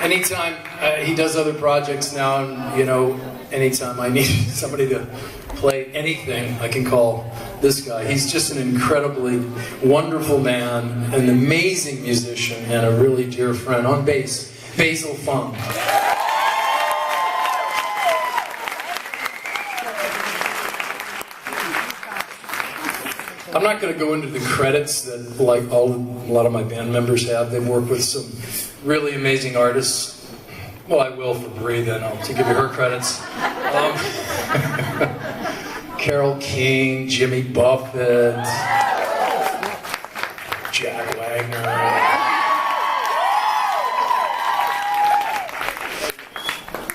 anytime he does other projects now, and you know, anytime I need somebody to play anything, I can call this guy. He's just an incredibly wonderful man, an amazing musician, and a really dear friend. On bass, Basil Fung. I'm not going to go into the credits that like a lot of my band members have. They've worked with some really amazing artists. Well, I will for Brie, then I'll give you her credits. Carole King, Jimmy Buffett, Jack Wagner.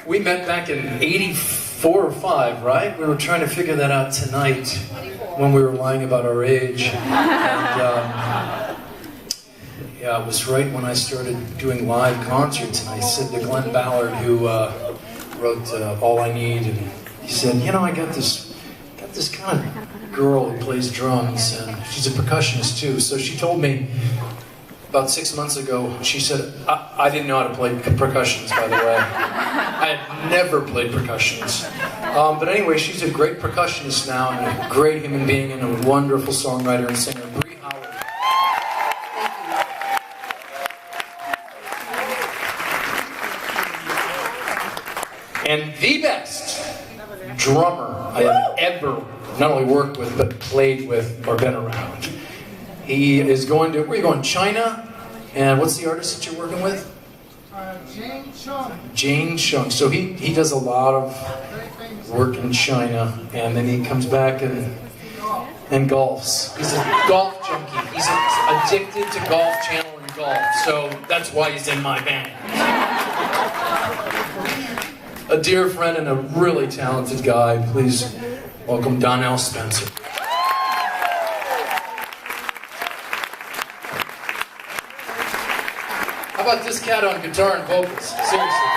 We met back in '84 or '85, right? We were trying to figure that out tonight when we were lying about our age. And yeah, it was right when I started doing live concerts, and I said to Glenn Ballard, who wrote All I Need, and he said, you know, I got this kind of girl who plays drums, and she's a percussionist too. So she told me about 6 months ago, she said, I didn't know how to play percussions, by the way. I had never played percussions. But anyway, she's a great percussionist now, and a great human being, and a wonderful songwriter and singer, Brie Howard. And the best drummer I have ever not only worked with, but played with or been around. He is going to, where are you going, China? And what's the artist that you're working with? Jane Chung. Jane Chung. So he does a lot of work in China, and then he comes back and golfs. He's a golf junkie. He's addicted to Golf Channel and golf. So that's why he's in my band. A dear friend and a really talented guy. Please welcome Donnell Spencer. How about this cat on guitar and vocals? Seriously.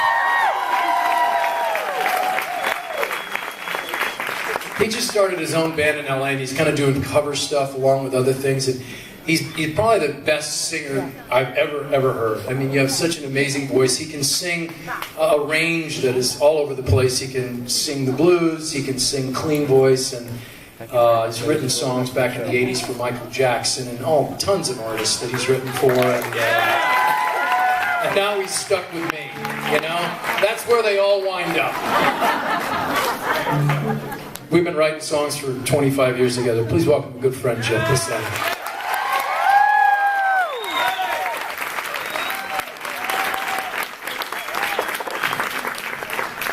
He just started his own band in LA, and he's kind of doing cover stuff along with other things. And he's probably the best singer I've ever heard. I mean, you have such an amazing voice. He can sing a range that is all over the place. He can sing the blues. He can sing clean voice, and he's written songs back in the '80s for Michael Jackson and tons of artists that he's written for. And now he's stuck with me, you know? That's where they all wind up. We've been writing songs for 25 years together. Please welcome a good friend, Jeff Bissell.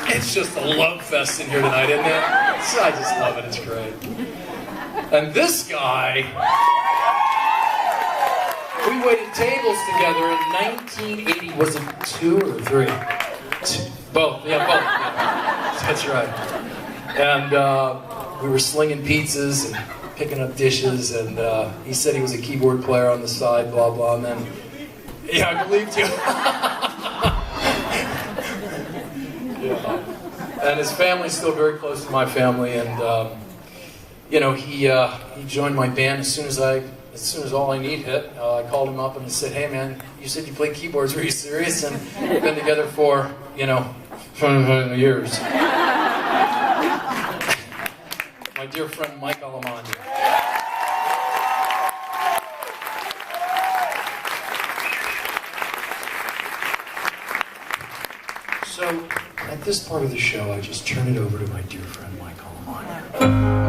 It's just a love fest in here tonight, isn't it? I just love it, it's great. And this guy, we waited tables together in 1980, was it 2 or 3? Both, yeah, both. Yeah. That's right. And we were slinging pizzas and picking up dishes, and he said he was a keyboard player on the side, blah, blah, and then, yeah, I believed you. Yeah. And his family's still very close to my family, and you know, he joined my band as soon as All I Need hit. I called him up and I said, hey man, you said you played keyboards, were you serious? And we've been together for, you know, years. My dear friend Mike Alamandi. So, at this part of the show, I just turn it over to my dear friend Mike Alamandi.